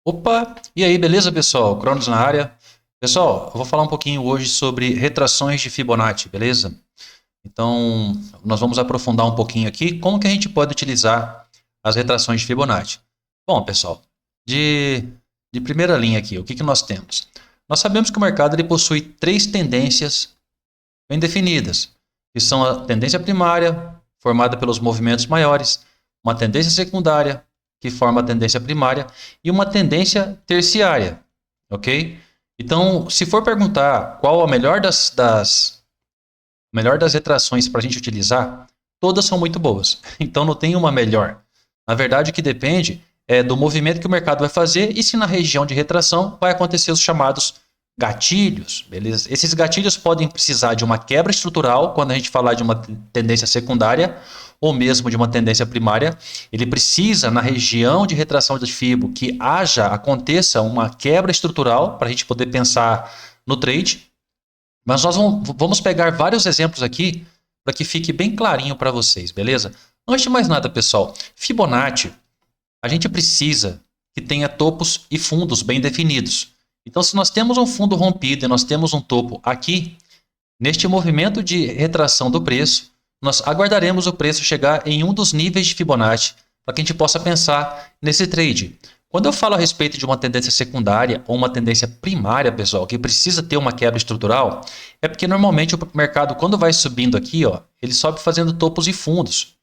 Opa! E aí, beleza, pessoal? Cronos na área. Pessoal, eu vou falar um pouquinho hoje sobre retrações de Fibonacci, beleza? Então, nós vamos aprofundar um pouquinho aqui como que a gente pode utilizar as retrações de Fibonacci. Bom, pessoal, de, de primeira linha aqui, o que que nós temos? Nós sabemos que o mercado ele possui três tendências bem definidas, que são a tendência primária, formada pelos movimentos maiores, uma tendência secundária, que forma a tendência primária, e uma tendência terciária, ok? Então, se for perguntar qual a melhor das retrações para a gente utilizar, todas são muito boas. Então, não tem uma melhor. Na verdade, o que depende é do movimento que o mercado vai fazer e se na região de retração vai acontecer os chamados gatilhos, beleza? Esses gatilhos podem precisar de uma quebra estrutural, quando a gente falar de uma tendência secundária, ou mesmo de uma tendência primária. Ele precisa, na região de retração de Fibo, que aconteça uma quebra estrutural, para a gente poder pensar no trade. Mas nós vamos pegar vários exemplos aqui, para que fique bem clarinho para vocês, beleza? Antes de mais nada, pessoal, Fibonacci, a gente precisa que tenha topos e fundos bem definidos. Então, se nós temos um fundo rompido e nós temos um topo aqui, neste movimento de retração do preço, nós aguardaremos o preço chegar em um dos níveis de Fibonacci para que a gente possa pensar nesse trade. Quando eu falo a respeito de uma tendência secundária ou uma tendência primária, pessoal, que precisa ter uma quebra estrutural, é porque normalmente o mercado, quando vai subindo aqui, ó, ele sobe fazendo topos e fundos.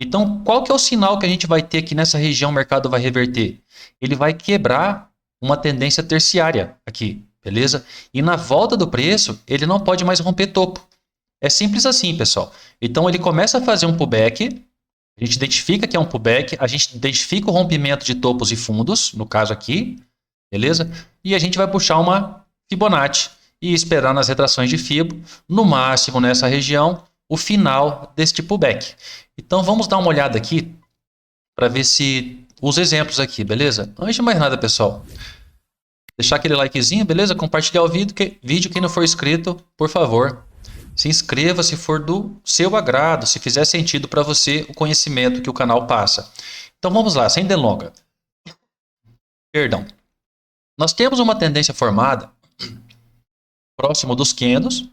Então, qual que é o sinal que a gente vai ter que nessa região o mercado vai reverter? Ele vai quebrar uma tendência terciária aqui, beleza? E na volta do preço, ele não pode mais romper topo. É simples assim, pessoal. Então, ele começa a fazer um pullback, a gente identifica que é um pullback, a gente identifica o rompimento de topos e fundos, no caso aqui, beleza? E a gente vai puxar uma Fibonacci e esperar nas retrações de Fibo, no máximo nessa região, o final deste pullback. Então, vamos dar uma olhada aqui para ver se os exemplos aqui, beleza? Antes de mais nada, pessoal, deixar aquele likezinho, beleza? Compartilhar o vídeo. Quem não for inscrito, por favor, se inscreva se for do seu agrado, se fizer sentido para você o conhecimento que o canal passa. Então vamos lá, sem delonga. Perdão. Nós temos uma tendência formada próximo dos candles,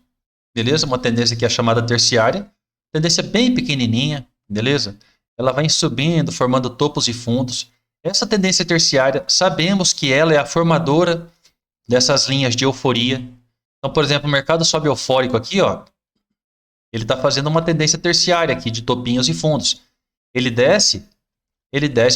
beleza? Uma tendência que é chamada terciária, tendência bem pequenininha, beleza? Ela vai subindo, formando topos e fundos. Essa tendência terciária, sabemos que ela é a formadora dessas linhas de euforia. Então, por exemplo, o mercado sobe eufórico aqui, ó. Ele está fazendo uma tendência terciária aqui de topinhos e fundos. Ele desce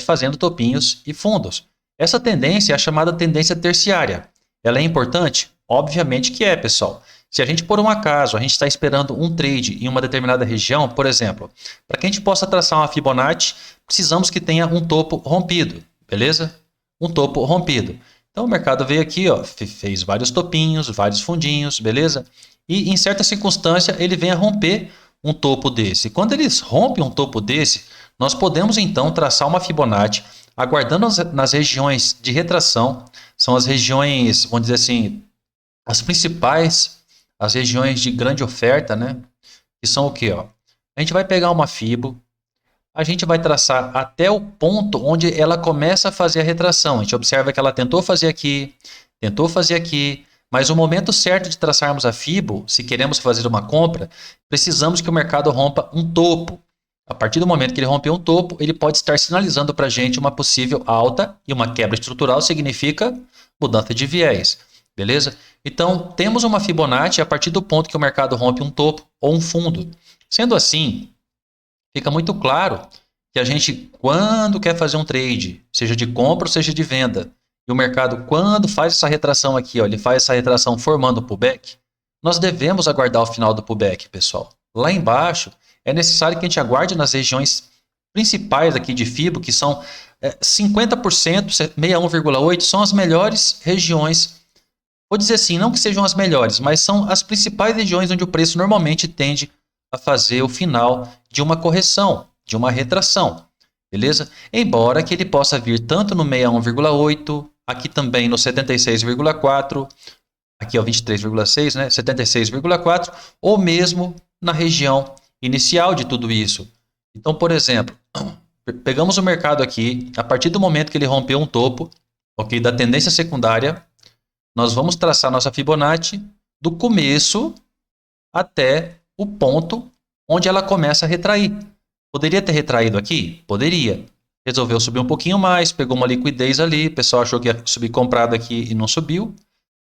fazendo topinhos e fundos. Essa tendência é a chamada tendência terciária. Ela é importante? Obviamente que é, pessoal. Se a gente, por um acaso, a gente está esperando um trade em uma determinada região, por exemplo, para que a gente possa traçar uma Fibonacci, precisamos que tenha um topo rompido, beleza? Um topo rompido. Então o mercado veio aqui, ó, fez vários topinhos, vários fundinhos, beleza? E em certa circunstância ele vem a romper um topo desse. Quando eles rompem um topo desse, nós podemos então traçar uma Fibonacci, aguardando nas regiões de retração, são as regiões, vamos dizer assim, as principais, as regiões de grande oferta, né? Que são o que, ó? A gente vai pegar uma Fibo, a gente vai traçar até o ponto onde ela começa a fazer a retração. A gente observa que ela tentou fazer aqui, mas o momento certo de traçarmos a Fibo, se queremos fazer uma compra, precisamos que o mercado rompa um topo. A partir do momento que ele romper um topo, ele pode estar sinalizando para a gente uma possível alta, e uma quebra estrutural significa mudança de viés, beleza? Então, temos uma Fibonacci a partir do ponto que o mercado rompe um topo ou um fundo. Sendo assim, fica muito claro que a gente, quando quer fazer um trade, seja de compra ou seja de venda, e o mercado, quando faz essa retração aqui, ó, ele faz essa retração formando o pullback, nós devemos aguardar o final do pullback, pessoal. Lá embaixo, é necessário que a gente aguarde nas regiões principais aqui de Fibo, que são 50%, 61,8%, são as melhores regiões. Vou dizer assim, não que sejam as melhores, mas são as principais regiões onde o preço normalmente tende a fazer o final de uma correção, de uma retração, beleza? Embora que ele possa vir tanto no 61,8, aqui também no 76,4, aqui é o 23,6, né? 76,4, ou mesmo na região inicial de tudo isso. Então, por exemplo, pegamos o mercado aqui, a partir do momento que ele rompeu um topo, ok, da tendência secundária, nós vamos traçar nossa Fibonacci do começo até o ponto onde ela começa a retrair. Poderia ter retraído aqui? Poderia. Resolveu subir um pouquinho mais, pegou uma liquidez ali, o pessoal achou que ia subir comprado aqui e não subiu.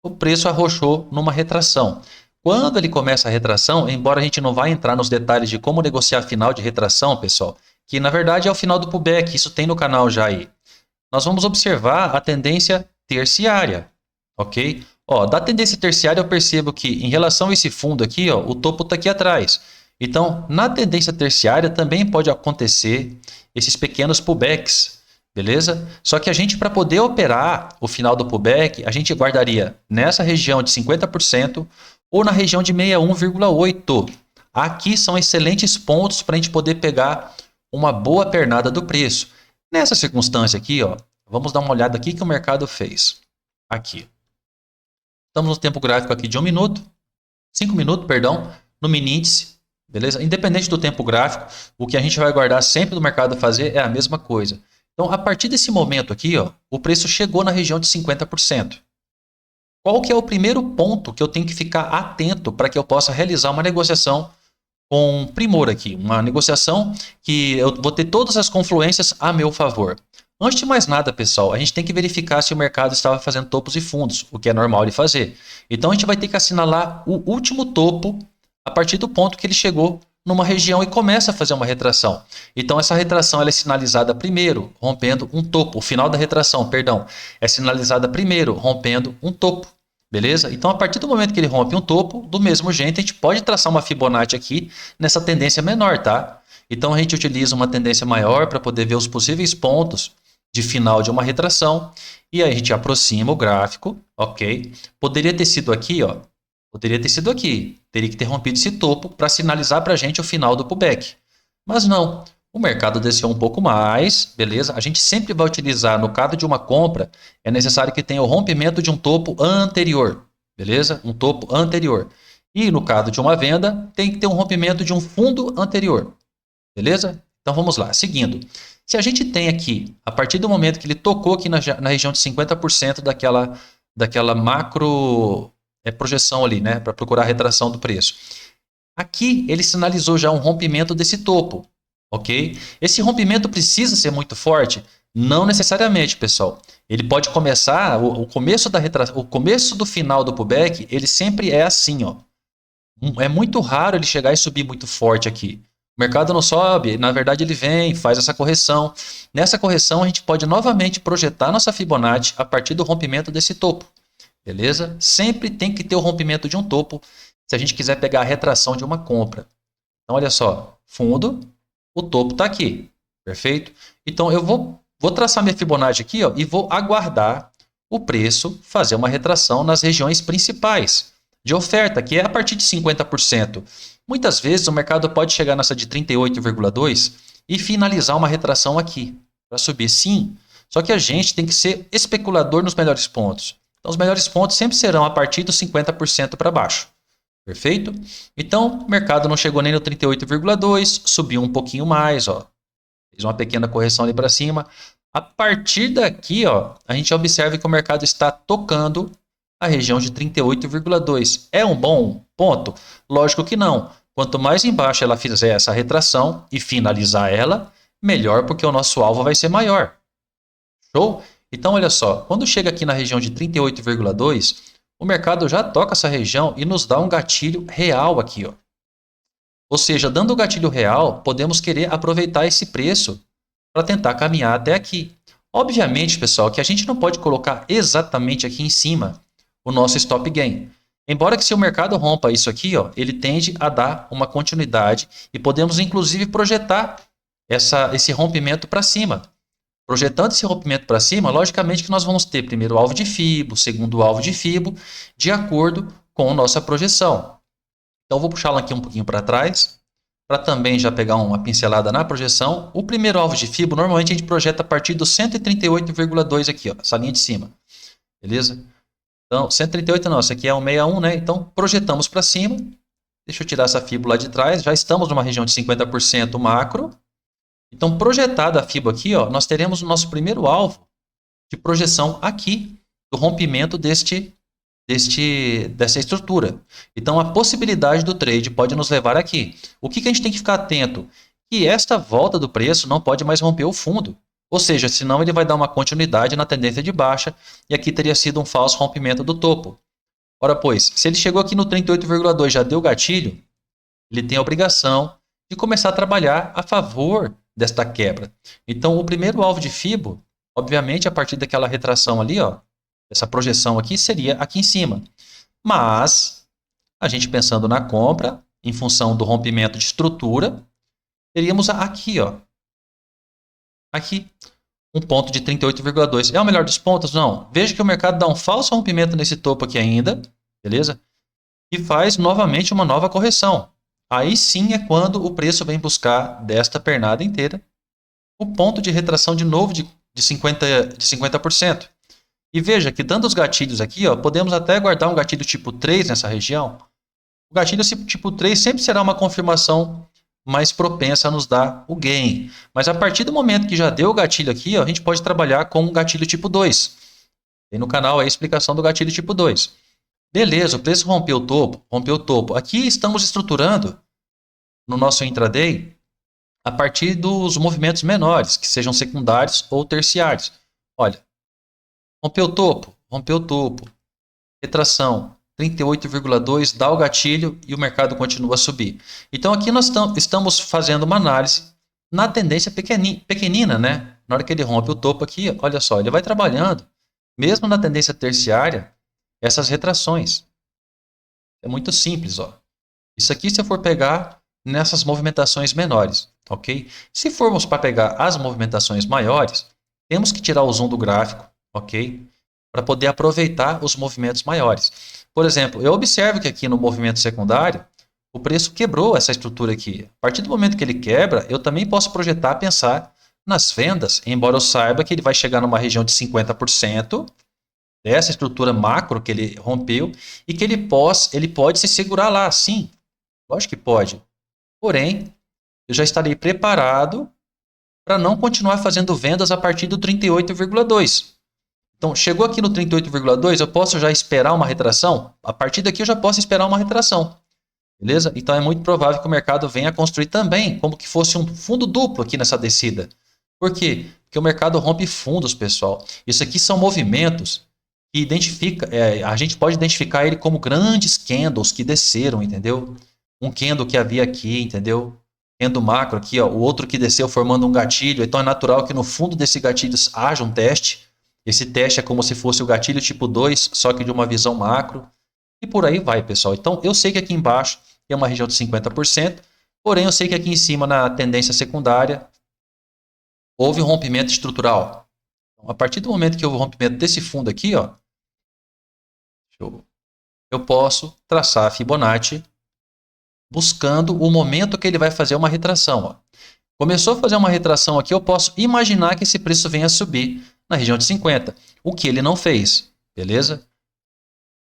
O preço arrochou numa retração. Quando ele começa a retração, embora a gente não vá entrar nos detalhes de como negociar final de retração, pessoal, que na verdade é o final do pullback, isso tem no canal já aí. Nós vamos observar a tendência terciária, ok? Ó, da tendência terciária eu percebo que em relação a esse fundo aqui, ó, o topo está aqui atrás. Então, na tendência terciária também pode acontecer esses pequenos pullbacks, beleza? Só que a gente, para poder operar o final do pullback, a gente guardaria nessa região de 50% ou na região de 61,8%. Aqui são excelentes pontos para a gente poder pegar uma boa pernada do preço. Nessa circunstância aqui, ó, vamos dar uma olhada aqui que o mercado fez. Aqui. Estamos no tempo gráfico aqui de 1 minuto, 5 minutos, perdão, no mini índice, beleza? Independente do tempo gráfico, o que a gente vai guardar sempre do mercado fazer é a mesma coisa. Então, a partir desse momento aqui, ó, o preço chegou na região de 50%. Qual que é o primeiro ponto que eu tenho que ficar atento para que eu possa realizar uma negociação com primor aqui? Uma negociação que eu vou ter todas as confluências a meu favor. Antes de mais nada, pessoal, a gente tem que verificar se o mercado estava fazendo topos e fundos, o que é normal de fazer. Então, a gente vai ter que assinalar o último topo a partir do ponto que ele chegou numa região e começa a fazer uma retração. Então, essa retração ela é sinalizada primeiro, rompendo um topo. O final da retração, perdão, é sinalizada primeiro, rompendo um topo. Beleza? Então, a partir do momento que ele rompe um topo, do mesmo jeito, a gente pode traçar uma Fibonacci aqui nessa tendência menor, tá? Então, a gente utiliza uma tendência maior para poder ver os possíveis pontos de final de uma retração. E aí a gente aproxima o gráfico, ok? Poderia ter sido aqui, ó. Poderia ter sido aqui. Teria que ter rompido esse topo para sinalizar para a gente o final do pullback. Mas não. O mercado desceu um pouco mais, beleza? A gente sempre vai utilizar, no caso de uma compra, é necessário que tenha o rompimento de um topo anterior, beleza? Um topo anterior. E no caso de uma venda, tem que ter um rompimento de um fundo anterior, beleza? Então vamos lá, seguindo. Se a gente tem aqui, a partir do momento que ele tocou aqui na região de 50% daquela macro projeção ali, né? Para procurar a retração do preço. Aqui ele sinalizou já um rompimento desse topo. Ok? Esse rompimento precisa ser muito forte? Não necessariamente, pessoal. Ele pode começar, o começo do final do pullback, ele sempre é assim, ó. É muito raro ele chegar e subir muito forte aqui. O mercado não sobe, na verdade ele vem, faz essa correção. Nessa correção a gente pode novamente projetar nossa Fibonacci a partir do rompimento desse topo. Beleza? Sempre tem que ter o rompimento de um topo se a gente quiser pegar a retração de uma compra. Então olha só, fundo, o topo está aqui, perfeito? Então eu vou traçar minha Fibonacci aqui, ó, e vou aguardar o preço fazer uma retração nas regiões principais de oferta, que é a partir de 50%. Muitas vezes o mercado pode chegar nessa de 38,2 e finalizar uma retração aqui para subir, sim. Só que a gente tem que ser especulador nos melhores pontos. Então os melhores pontos sempre serão a partir dos 50% para baixo. Perfeito? Então, o mercado não chegou nem no 38,2, subiu um pouquinho mais, ó. Fez uma pequena correção ali para cima. A partir daqui, ó, a gente observa que o mercado está tocando a região de 38,2. É um bom ponto? Lógico que não. Quanto mais embaixo ela fizer essa retração e finalizar ela, melhor, porque o nosso alvo vai ser maior. Show? Então, olha só, quando chega aqui na região de 38,2, o mercado já toca essa região e nos dá um gatilho real aqui, ó. Ou seja, dando o gatilho real, podemos querer aproveitar esse preço para tentar caminhar até aqui. Obviamente, pessoal, que a gente não pode colocar exatamente aqui em cima o nosso stop gain. Embora que se o mercado rompa isso aqui, ó, ele tende a dar uma continuidade e podemos inclusive projetar esse rompimento para cima. Projetando esse rompimento para cima, logicamente que nós vamos ter primeiro o alvo de Fibo, segundo o alvo de Fibo, de acordo com a nossa projeção. Então, vou puxá-la aqui um pouquinho para trás, para também já pegar uma pincelada na projeção. O primeiro alvo de Fibo, normalmente a gente projeta a partir do 138,2 aqui, ó, essa linha de cima. Beleza? Então, 138 não, essa aqui é um 61, né? Então, projetamos para cima. Deixa eu tirar essa Fibo lá de trás. Já estamos numa região de 50% macro. Então, projetada a Fibo aqui, ó, nós teremos o nosso primeiro alvo de projeção aqui do rompimento dessa estrutura. Então, a possibilidade do trade pode nos levar aqui. O que a gente tem que ficar atento? Que esta volta do preço não pode mais romper o fundo. Ou seja, senão ele vai dar uma continuidade na tendência de baixa e aqui teria sido um falso rompimento do topo. Ora, pois, se ele chegou aqui no 38,2 já deu gatilho, ele tem a obrigação de começar a trabalhar a favor desta quebra. Então, o primeiro alvo de Fibo, obviamente, a partir daquela retração ali, ó, essa projeção aqui seria aqui em cima. Mas, a gente pensando na compra, em função do rompimento de estrutura, teríamos aqui, ó, aqui, um ponto de 38,2. É o melhor dos pontos? Não. Veja que o mercado dá um falso rompimento nesse topo aqui ainda, beleza? E faz novamente uma nova correção. Aí sim é quando o preço vem buscar desta pernada inteira o ponto de retração de novo de 50%. E veja que dando os gatilhos aqui, ó, podemos até guardar um gatilho tipo 3 nessa região. O gatilho tipo 3 sempre será uma confirmação mais propensa a nos dar o gain. Mas a partir do momento que já deu o gatilho aqui, ó, a gente pode trabalhar com um gatilho tipo 2. Tem no canal aí a explicação do gatilho tipo 2. Beleza, o preço rompeu o topo. Aqui estamos estruturando no nosso intraday a partir dos movimentos menores, que sejam secundários ou terciários. Olha, rompeu o topo, retração, 38,2, dá o gatilho e o mercado continua a subir. Então aqui nós estamos fazendo uma análise na tendência pequenina, né? Na hora que ele rompe o topo aqui, olha só, ele vai trabalhando, mesmo na tendência terciária, essas retrações. É muito simples, ó. Isso aqui se eu for pegar nessas movimentações menores, ok? Se formos para pegar as movimentações maiores, temos que tirar o zoom do gráfico, ok? Para poder aproveitar os movimentos maiores. Por exemplo, eu observo que aqui no movimento secundário, o preço quebrou essa estrutura aqui. A partir do momento que ele quebra, eu também posso projetar, pensar nas vendas, embora eu saiba que ele vai chegar numa região de 50% dessa estrutura macro que ele rompeu e que ele pode se segurar lá, sim. Lógico que pode. Porém, eu já estarei preparado para não continuar fazendo vendas a partir do 38,2. Então, chegou aqui no 38,2, eu posso já esperar uma retração? A partir daqui eu já posso esperar uma retração. Beleza? Então, é muito provável que o mercado venha a construir também como que fosse um fundo duplo aqui nessa descida. Por quê? Porque o mercado rompe fundos, pessoal. Isso aqui são movimentos que a gente pode identificar ele como grandes candles que desceram, entendeu? Um candle que havia aqui, entendeu? Candle macro aqui, ó, o outro que desceu formando um gatilho. Então, é natural que no fundo desse gatilho haja um teste. Esse teste é como se fosse o gatilho tipo 2, só que de uma visão macro. E por aí vai, pessoal. Então, eu sei que aqui embaixo tem uma região de 50%, porém eu sei que aqui em cima, na tendência secundária, houve um rompimento estrutural. Então, a partir do momento que houve o rompimento desse fundo aqui, ó, eu posso traçar a Fibonacci buscando o momento que ele vai fazer uma retração. Ó. Começou a fazer uma retração aqui, eu posso imaginar que esse preço venha a subir na região de 50, o que ele não fez, beleza?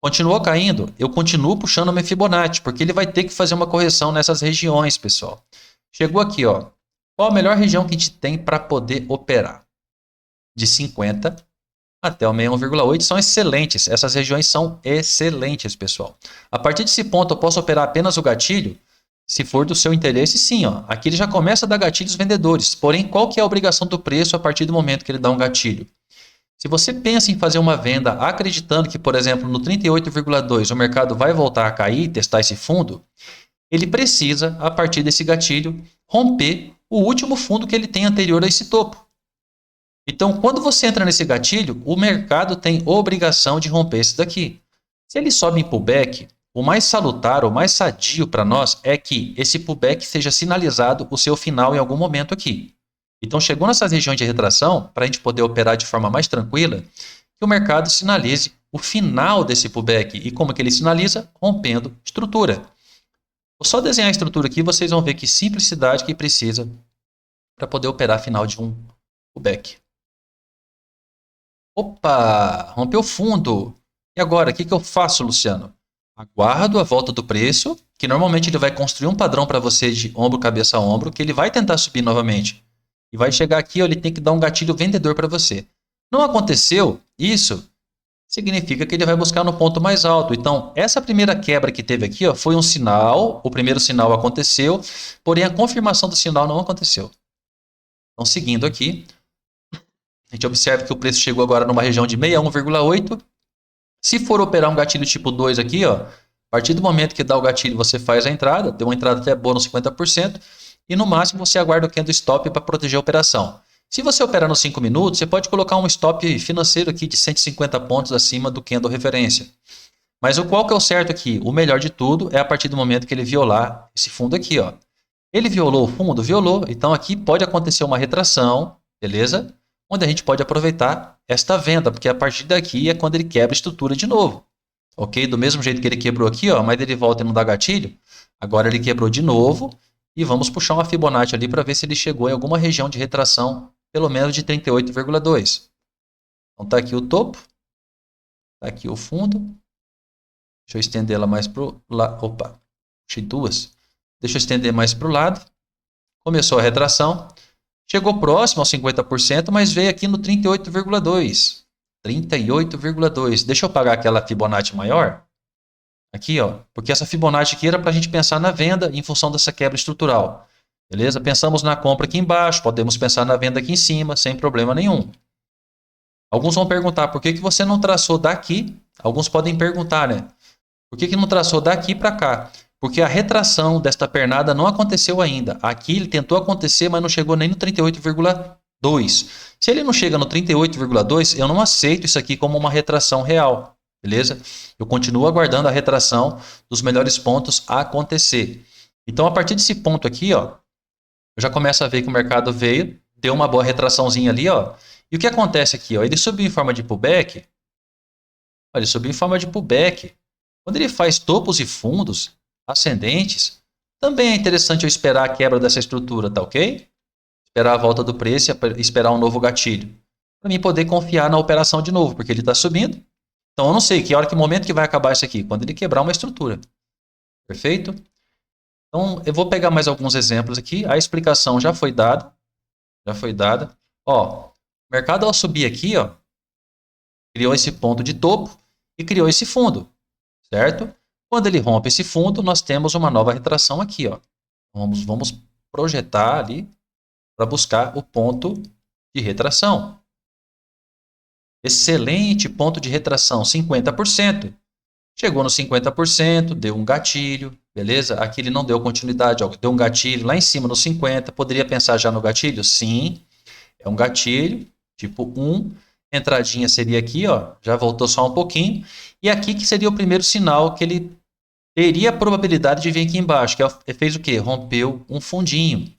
Continuou caindo, eu continuo puxando a minha Fibonacci, porque ele vai ter que fazer uma correção nessas regiões, pessoal. Chegou aqui, ó. Qual a melhor região que a gente tem para poder operar? De 50 até o 61,8 são excelentes. Essas regiões são excelentes, pessoal. A partir desse ponto, eu posso operar apenas o gatilho? Se for do seu interesse, sim. Ó. Aqui ele já começa a dar gatilhos vendedores. Porém, qual que é a obrigação do preço a partir do momento que ele dá um gatilho? Se você pensa em fazer uma venda acreditando que, por exemplo, no 38,2 o mercado vai voltar a cair, testar esse fundo, ele precisa, a partir desse gatilho, romper o último fundo que ele tem anterior a esse topo. Então, quando você entra nesse gatilho, o mercado tem obrigação de romper esse daqui. Se ele sobe em pullback, o mais salutar, o mais sadio para nós é que esse pullback seja sinalizado o seu final em algum momento aqui. Então, chegou nessas regiões de retração, para a gente poder operar de forma mais tranquila, que o mercado sinalize o final desse pullback. E como que ele sinaliza? Rompendo estrutura. Vou só desenhar a estrutura aqui, vocês vão ver que simplicidade que precisa para poder operar final de um pullback. Opa, rompeu fundo. E agora, o que eu faço, Luciano? Aguardo a volta do preço, que normalmente ele vai construir um padrão para você de ombro, cabeça a ombro, que ele vai tentar subir novamente. E vai chegar aqui, ó, ele tem que dar um gatilho vendedor para você. Não aconteceu isso, significa que ele vai buscar no ponto mais alto. Então, essa primeira quebra que teve aqui, ó, foi um sinal, o primeiro sinal aconteceu, porém a confirmação do sinal não aconteceu. Então, seguindo aqui, a gente observa que o preço chegou agora numa região de 61,8. Se for operar um gatilho tipo 2 aqui, ó, a partir do momento que dá o gatilho, você faz a entrada, deu uma entrada até boa no 50%, e no máximo você aguarda o candle stop para proteger a operação. Se você operar nos 5 minutos, você pode colocar um stop financeiro aqui de 150 pontos acima do candle referência. Mas qual que é o certo aqui? O melhor de tudo é a partir do momento que ele violar esse fundo aqui, ó. Ele violou o fundo? Violou. Então aqui pode acontecer uma retração, beleza? Onde a gente pode aproveitar esta venda, porque a partir daqui é quando ele quebra a estrutura de novo. Ok? Do mesmo jeito que ele quebrou aqui, ó, mas ele volta e não dá gatilho. Agora ele quebrou de novo e vamos puxar uma Fibonacci ali para ver se ele chegou em alguma região de retração, pelo menos de 38,2. Então tá aqui o topo, tá aqui o fundo. Deixa eu estender ela mais para o lado. Opa, puxei duas. Deixa eu estender mais para o lado. Começou a retração. Chegou próximo aos 50%, mas veio aqui no 38,2. 38,2. Deixa eu pagar aquela Fibonacci maior. Aqui, ó. Porque essa Fibonacci aqui era para a gente pensar na venda em função dessa quebra estrutural. Beleza? Pensamos na compra aqui embaixo. Podemos pensar na venda aqui em cima, sem problema nenhum. Alguns vão perguntar, por que você não traçou daqui? Alguns podem perguntar, né? Por que não traçou daqui para cá? Porque a retração desta pernada não aconteceu ainda. Aqui ele tentou acontecer, mas não chegou nem no 38,2. Se ele não chega no 38,2, eu não aceito isso aqui como uma retração real. Beleza? Eu continuo aguardando a retração dos melhores pontos acontecer. Então, a partir desse ponto aqui, ó, eu já começo a ver que o mercado veio, deu uma boa retraçãozinha ali, ó. E o que acontece aqui, ó? Ele subiu em forma de pullback. Olha, ele subiu em forma de pullback. Quando ele faz topos e fundos ascendentes, também é interessante eu esperar a quebra dessa estrutura, tá ok? Esperar a volta do preço e esperar um novo gatilho. Para mim poder confiar na operação de novo, porque ele está subindo. Então eu não sei que momento que vai acabar isso aqui, quando ele quebrar uma estrutura. Perfeito? Então eu vou pegar mais alguns exemplos aqui. A explicação já foi dada. Já foi dada. Ó, o mercado ao subir aqui, ó, criou esse ponto de topo e criou esse fundo, certo? Quando ele rompe esse fundo, nós temos uma nova retração aqui, ó. Vamos projetar ali para buscar o ponto de retração. Excelente ponto de retração, 50%. Chegou no 50%, deu um gatilho, beleza? Aqui ele não deu continuidade, ó, deu um gatilho lá em cima no 50%. Poderia pensar já no gatilho? Sim, é um gatilho, tipo 1. Entradinha seria aqui, ó, já voltou só um pouquinho. E aqui que seria o primeiro sinal que ele teria a probabilidade de vir aqui embaixo, que fez o quê? Rompeu um fundinho.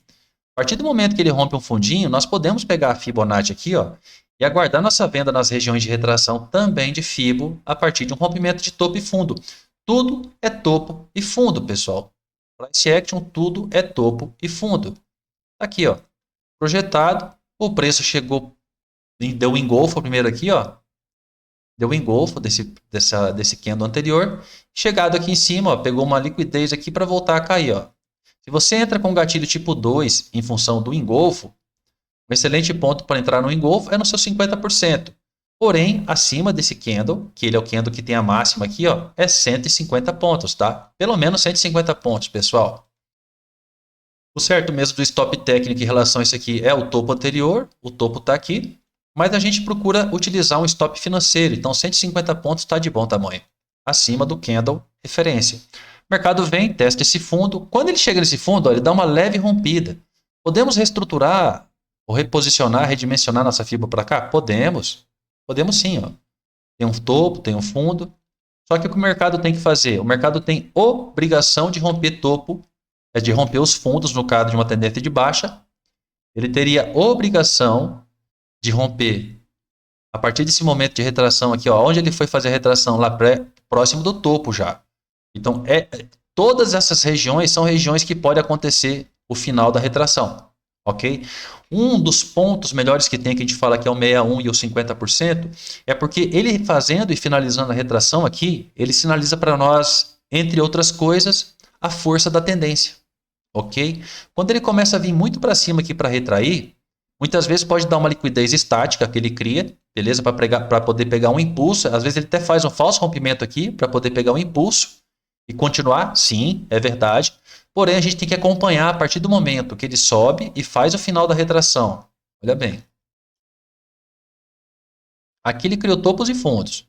A partir do momento que ele rompe um fundinho, nós podemos pegar a Fibonacci aqui, ó, e aguardar nossa venda nas regiões de retração também de Fibo a partir de um rompimento de topo e fundo. Tudo é topo e fundo, pessoal. Price Action, tudo é topo e fundo. Aqui, ó, projetado, o preço chegou, deu um engolfo primeiro aqui, ó. Deu um engolfo desse candle anterior. Chegado aqui em cima, ó, pegou uma liquidez aqui para voltar a cair, ó. Se você entra com gatilho tipo 2 em função do engolfo, um excelente ponto para entrar no engolfo é no seu 50%. Porém, acima desse candle, que ele é o candle que tem a máxima aqui, ó, é 150 pontos, tá? Pelo menos 150 pontos, pessoal. O certo mesmo do stop técnico em relação a isso aqui é o topo anterior, o topo está aqui, mas a gente procura utilizar um stop financeiro, então 150 pontos está de bom tamanho, acima do candle referência. O mercado vem, testa esse fundo, quando ele chega nesse fundo, ó, ele dá uma leve rompida. Podemos reestruturar ou reposicionar, redimensionar nossa fibra para cá? Podemos sim, ó. Tem um topo, tem um fundo, só que o que o mercado tem que fazer? O mercado tem obrigação de romper topo, de romper os fundos no caso de uma tendência de baixa. Ele teria obrigação de romper a partir desse momento de retração aqui, ó, onde ele foi fazer a retração lá próximo do topo já. Então, todas essas regiões são regiões que pode acontecer o final da retração, ok? Um dos pontos melhores que tem, que a gente fala que é o 61 e o 50%, é porque ele fazendo e finalizando a retração aqui, ele sinaliza para nós, entre outras coisas, a força da tendência, ok? Quando ele começa a vir muito para cima aqui para retrair, Muitas vezes pode dar uma liquidez estática que ele cria, beleza? Para poder pegar um impulso. Às vezes ele até faz um falso rompimento aqui para poder pegar um impulso e continuar. Sim, é verdade. Porém, a gente tem que acompanhar a partir do momento que ele sobe e faz o final da retração. Olha bem. Aqui ele criou topos e fundos.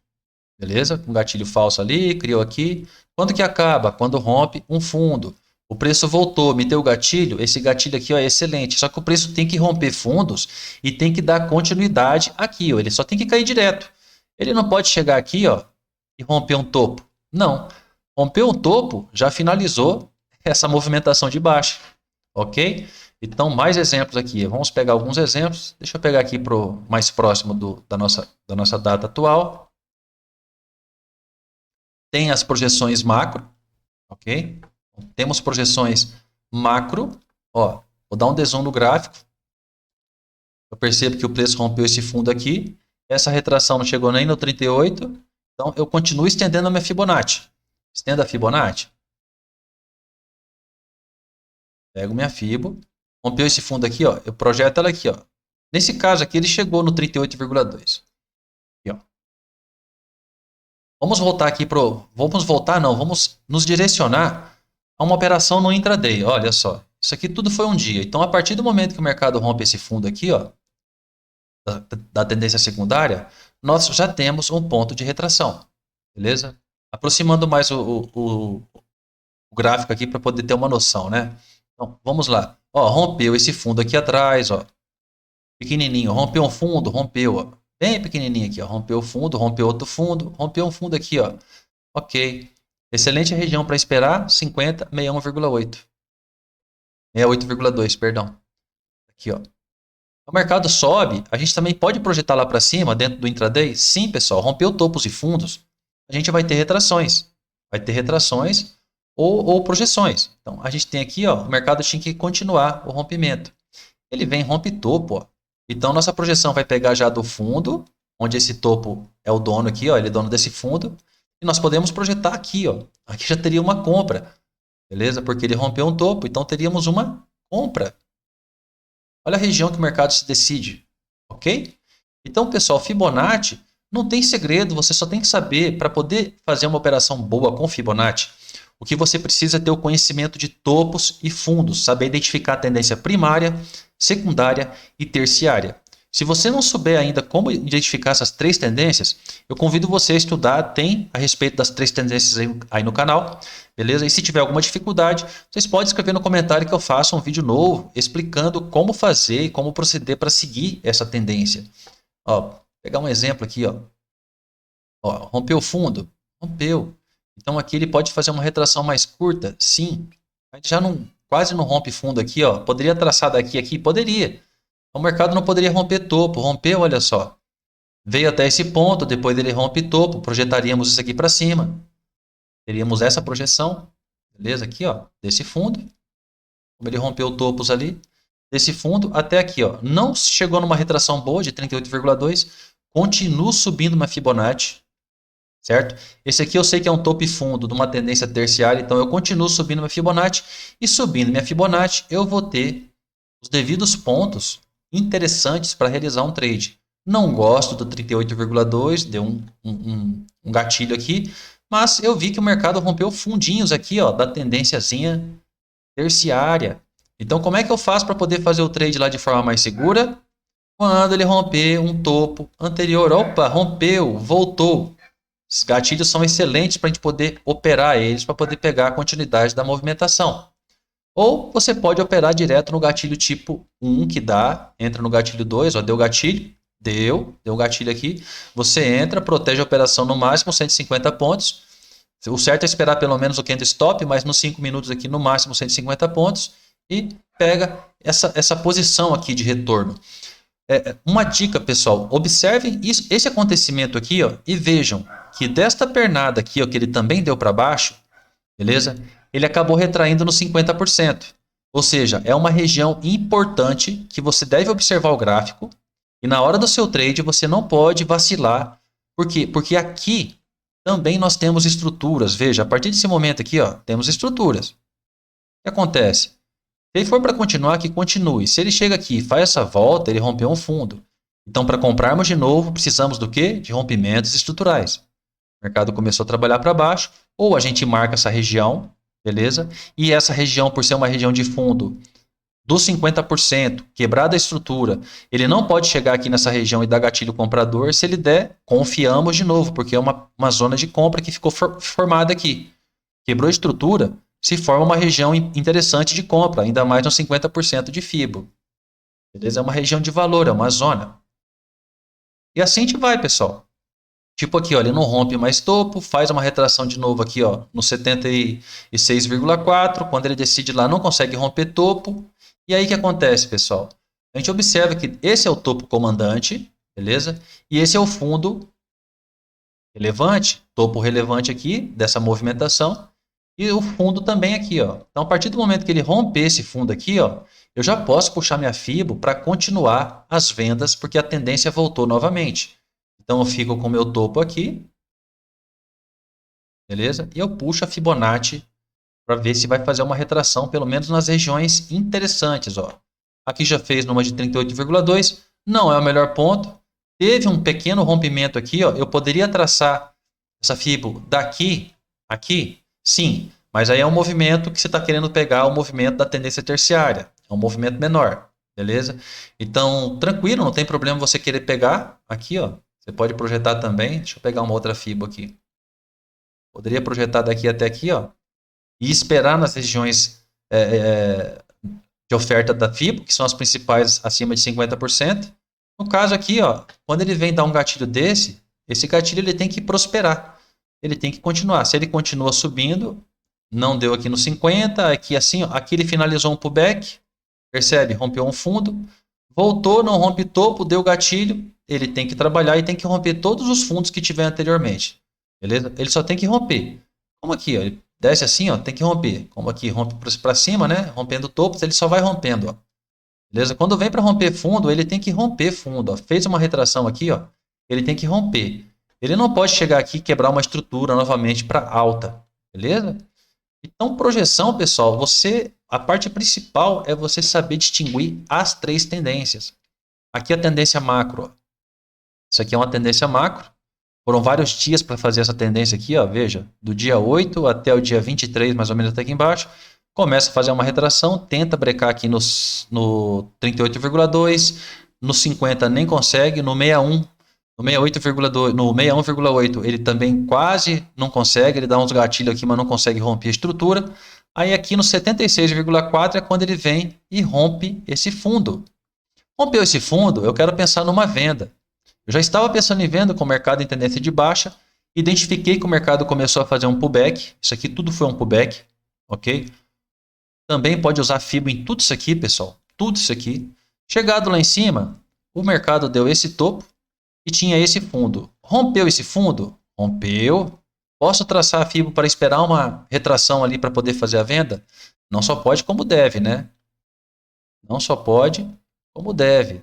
Beleza? Um gatilho falso ali, criou aqui. Quando que acaba? Quando rompe um fundo. O preço voltou, me deu o gatilho. Esse gatilho aqui ó, é excelente. Só que o preço tem que romper fundos e tem que dar continuidade aqui. Ó. Ele só tem que cair direto. Ele não pode chegar aqui ó, e romper um topo. Não. Rompeu um topo, já finalizou essa movimentação de baixa. Ok? Então, mais exemplos aqui. Vamos pegar alguns exemplos. Deixa eu pegar aqui para o mais próximo da nossa data atual. Tem as projeções macro. Ok? Temos projeções macro. Ó, vou dar um dezoom no gráfico. Eu percebo que o preço rompeu esse fundo aqui. Essa retração não chegou nem no 38. Então, eu continuo estendendo a minha Fibonacci. Estenda a Fibonacci. Pego minha Fibo. Rompeu esse fundo aqui, ó. Eu projeto ela aqui, ó. Nesse caso aqui, ele chegou no 38,2. Vamos voltar aqui pro... Vamos voltar, não. Vamos nos direcionar a uma operação no intraday. Olha só. Isso aqui tudo foi um dia. Então, a partir do momento que o mercado rompe esse fundo aqui, ó, da tendência secundária, nós já temos um ponto de retração. Beleza? Aproximando mais o gráfico aqui para poder ter uma noção, né? Então, vamos lá. Ó, rompeu esse fundo aqui atrás, ó. Pequenininho. Rompeu um fundo, rompeu, ó. Bem pequenininho aqui, ó. Rompeu o fundo, rompeu outro fundo, rompeu um fundo aqui, ó. Ok. Excelente região para esperar, 50, 61,8. 68,2, perdão. Aqui, ó. O mercado sobe, a gente também pode projetar lá para cima, dentro do intraday? Sim, pessoal. Rompeu topos e fundos, a gente vai ter retrações. Vai ter retrações ou projeções. Então, a gente tem aqui, ó, o mercado tinha que continuar o rompimento. Ele vem, rompe topo, ó. Então, nossa projeção vai pegar já do fundo, onde esse topo é o dono aqui, ó, ele é dono desse fundo. E nós podemos projetar aqui, ó. Aqui já teria uma compra, beleza? Porque ele rompeu um topo, então teríamos uma compra. Olha a região que o mercado se decide, ok? Então, pessoal, Fibonacci não tem segredo, você só tem que saber, para poder fazer uma operação boa com Fibonacci, o que você precisa é ter o conhecimento de topos e fundos, saber identificar a tendência primária, secundária e terciária. Se você não souber ainda como identificar essas três tendências, eu convido você a estudar, tem a respeito das três tendências aí no canal, beleza? E se tiver alguma dificuldade, vocês podem escrever no comentário que eu faça um vídeo novo explicando como fazer e como proceder para seguir essa tendência. Ó, pegar um exemplo aqui, ó. Ó, rompeu o fundo? Rompeu. Então aqui ele pode fazer uma retração mais curta? Sim. Mas já não, quase não rompe fundo aqui, ó. Poderia traçar daqui a aqui? Poderia. O mercado não poderia romper topo. Rompeu, olha só. Veio até esse ponto, depois dele rompe topo. Projetaríamos isso aqui para cima. Teríamos essa projeção. Beleza? Aqui, ó. Desse fundo. Como ele rompeu topos ali. Desse fundo até aqui, ó. Não chegou numa retração boa de 38,2. Continuo subindo uma Fibonacci. Certo? Esse aqui eu sei que é um topo e fundo de uma tendência terciária, então eu continuo subindo minha Fibonacci, e subindo minha Fibonacci eu vou ter os devidos pontos interessantes para realizar um trade. Não gosto do 38,2, deu um gatilho aqui, mas eu vi que o mercado rompeu fundinhos aqui, ó, da tendênciazinha terciária. Então como é que eu faço para poder fazer o trade lá de forma mais segura? Quando ele romper um topo anterior, opa, rompeu, voltou. Os gatilhos são excelentes para a gente poder operar eles, para poder pegar a continuidade da movimentação. Ou você pode operar direto no gatilho tipo 1 que dá, entra no gatilho 2, ó, deu gatilho, deu gatilho aqui. Você entra, protege a operação no máximo 150 pontos. O certo é esperar pelo menos o candle stop, mas nos 5 minutos aqui no máximo 150 pontos. E pega essa posição aqui de retorno. Uma dica, pessoal, observem esse acontecimento aqui, ó, e vejam que desta pernada aqui, ó, que ele também deu para baixo, beleza? Ele acabou retraindo no 50%. Ou seja, é uma região importante que você deve observar o gráfico e na hora do seu trade você não pode vacilar. Por quê? Porque aqui também nós temos estruturas. Veja, a partir desse momento aqui, ó, temos estruturas. O que acontece? Se ele for para continuar, que continue. Se ele chega aqui e faz essa volta, ele rompeu um fundo. Então, para comprarmos de novo, precisamos do quê? De rompimentos estruturais. O mercado começou a trabalhar para baixo, ou a gente marca essa região, beleza? E essa região, por ser uma região de fundo dos 50%, quebrada a estrutura, ele não pode chegar aqui nessa região e dar gatilho comprador. Se ele der, confiamos de novo, porque é uma zona de compra que ficou formada aqui. Quebrou a estrutura, se forma uma região interessante de compra, ainda mais nos 50% de FIBO. Beleza? É uma região de valor, é uma zona. E assim a gente vai, pessoal. Tipo aqui, ó, ele não rompe mais topo, faz uma retração de novo aqui, ó, no 76,4. Quando ele decide lá, não consegue romper topo. E aí o que acontece, pessoal? A gente observa que esse é o topo comandante, beleza? E esse é o fundo relevante, topo relevante aqui dessa movimentação. E o fundo também aqui, ó. Então, a partir do momento que ele romper esse fundo aqui, ó, eu já posso puxar minha FIBO para continuar as vendas, porque a tendência voltou novamente. Então, eu fico com o meu topo aqui, beleza? E eu puxo a Fibonacci para ver se vai fazer uma retração, pelo menos nas regiões interessantes, ó. Aqui já fez numa de 38,2, não é o melhor ponto. Teve um pequeno rompimento aqui, ó. Eu poderia traçar essa FIBO daqui, aqui, sim, mas aí é um movimento que você está querendo pegar o movimento da tendência terciária. É um movimento menor, beleza? Então, tranquilo, não tem problema você querer pegar aqui, ó. Você pode projetar também. Deixa eu pegar uma outra FIBO aqui. Poderia projetar daqui até aqui, ó, e esperar nas regiões de oferta da FIBO, que são as principais acima de 50%. No caso aqui, ó, quando ele vem dar um gatilho desse, esse gatilho ele tem que prosperar. Ele tem que continuar. Se ele continua subindo, não deu aqui no 50, aqui assim, ó, aqui ele finalizou um pullback, percebe? Rompeu um fundo, voltou, não rompe topo, deu gatilho, ele tem que trabalhar e tem que romper todos os fundos que tiver anteriormente. Beleza? Ele só tem que romper. Como aqui, ó, ele desce assim, ó, tem que romper. Como aqui, rompe para cima, né? Rompendo topos, ele só vai rompendo, ó. Beleza? Quando vem para romper fundo, ele tem que romper fundo, ó. Fez uma retração aqui, ó, ele tem que romper. Ele não pode chegar aqui e quebrar uma estrutura novamente para alta. Beleza? Então, projeção, pessoal, a parte principal é você saber distinguir as três tendências. Aqui a tendência macro, ó. Isso aqui é uma tendência macro. Foram vários dias para fazer essa tendência aqui, ó, veja, do dia 8 até o dia 23, mais ou menos até aqui embaixo. Começa a fazer uma retração, tenta brecar aqui no 38,2, no 50 nem consegue, no 61, no 68,2, no 61,8 ele também quase não consegue, ele dá uns gatilhos aqui, mas não consegue romper a estrutura. Aí aqui no 76,4 é quando ele vem e rompe esse fundo. Rompeu esse fundo, eu quero pensar numa venda. Eu já estava pensando em venda com o mercado em tendência de baixa, identifiquei que o mercado começou a fazer um pullback, isso aqui tudo foi um pullback, ok? Também pode usar FIBO em tudo isso aqui, pessoal, tudo isso aqui. Chegado lá em cima, o mercado deu esse topo e tinha esse fundo. Rompeu esse fundo? Rompeu. Posso traçar a FIBO para esperar uma retração ali para poder fazer a venda? Não só pode como deve, né? Não só pode como deve.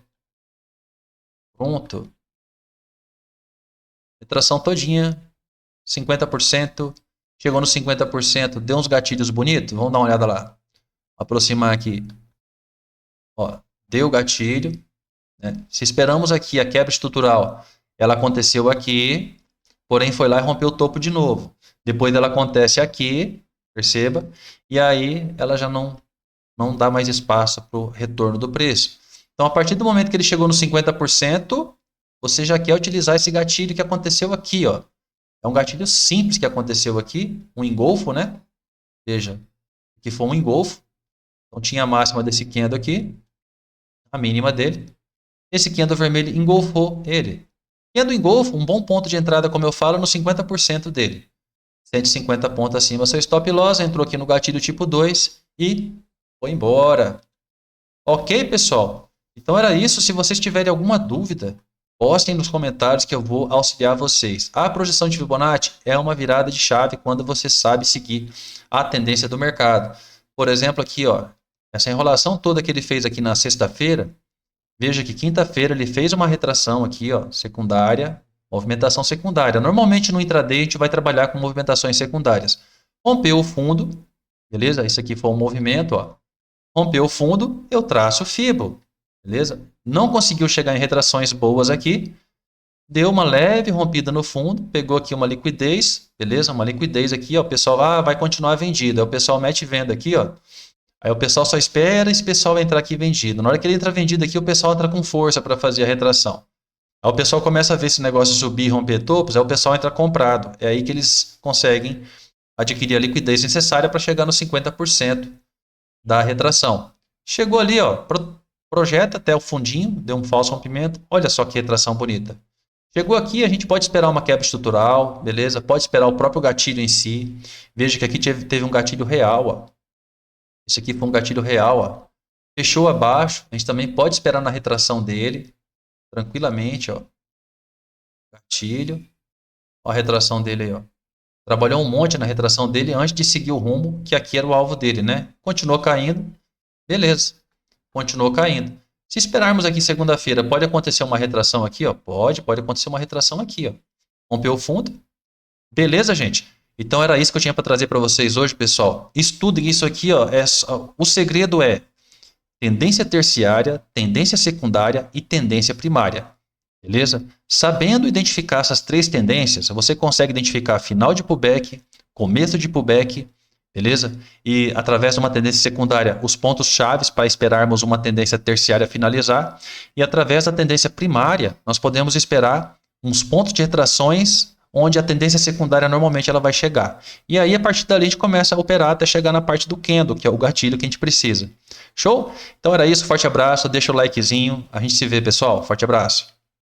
Pronto. Retração todinha, 50%, chegou no 50%, deu uns gatilhos bonitos, vamos dar uma olhada lá. Aproximar aqui. Ó, deu gatilho, né? Se esperamos aqui a quebra estrutural, ela aconteceu aqui, porém foi lá e rompeu o topo de novo. Depois ela acontece aqui, perceba, e aí ela já não dá mais espaço para o retorno do preço. Então, a partir do momento que ele chegou no 50%, você já quer utilizar esse gatilho que aconteceu aqui, ó. É um gatilho simples que aconteceu aqui, um engolfo, né? Veja, aqui foi um engolfo. Então tinha a máxima desse candle aqui, a mínima dele. Esse candle vermelho engolfou ele. Candle engolfo, um bom ponto de entrada, como eu falo, no 50% dele. 150 pontos acima, seu stop loss, entrou aqui no gatilho tipo 2 e foi embora. Ok, pessoal? Então era isso. Se vocês tiverem alguma dúvida, postem nos comentários que eu vou auxiliar vocês. A projeção de Fibonacci é uma virada de chave quando você sabe seguir a tendência do mercado. Por exemplo, aqui, ó, essa enrolação toda que ele fez aqui na sexta-feira, veja que quinta-feira ele fez uma retração aqui, ó, secundária, movimentação secundária. Normalmente no intraday a gente vai trabalhar com movimentações secundárias. Rompeu o fundo, beleza? Isso aqui foi um movimento, ó. Rompeu o fundo, eu traço Fibo, beleza? Não conseguiu chegar em retrações boas aqui, deu uma leve rompida no fundo, pegou aqui uma liquidez, beleza? Uma liquidez aqui, ó, o pessoal vai continuar vendido, aí o pessoal mete venda aqui, ó. Aí o pessoal só espera esse pessoal entrar aqui vendido. Na hora que ele entra vendido aqui, o pessoal entra com força para fazer a retração. Aí o pessoal começa a ver esse negócio subir e romper topos, aí o pessoal entra comprado. É aí que eles conseguem adquirir a liquidez necessária para chegar nos 50% da retração. Chegou ali, ó, projeta até o fundinho, deu um falso rompimento. Olha só que retração bonita. Chegou aqui, a gente pode esperar uma quebra estrutural, beleza? Pode esperar o próprio gatilho em si. Veja que aqui teve um gatilho real, ó. Esse aqui foi um gatilho real, ó. Fechou abaixo, a gente também pode esperar na retração dele, tranquilamente, ó. Gatilho. Ó a retração dele aí, ó. Trabalhou um monte na retração dele antes de seguir o rumo, que aqui era o alvo dele, né? Continuou caindo, beleza. Continuou caindo. Se esperarmos aqui segunda-feira, pode acontecer uma retração aqui, ó. Pode acontecer uma retração aqui, ó. Rompeu o fundo. Beleza, gente? Então era isso que eu tinha para trazer para vocês hoje, pessoal. Estudem isso aqui, ó. O segredo é tendência terciária, tendência secundária e tendência primária. Beleza? Sabendo identificar essas três tendências, você consegue identificar final de pullback, começo de pullback, beleza? E através de uma tendência secundária, os pontos chaves para esperarmos uma tendência terciária finalizar. E através da tendência primária, nós podemos esperar uns pontos de retrações onde a tendência secundária normalmente ela vai chegar. E aí, a partir dali, a gente começa a operar até chegar na parte do candle, que é o gatilho que a gente precisa. Show? Então era isso, forte abraço, deixa o likezinho. A gente se vê, pessoal. Forte abraço.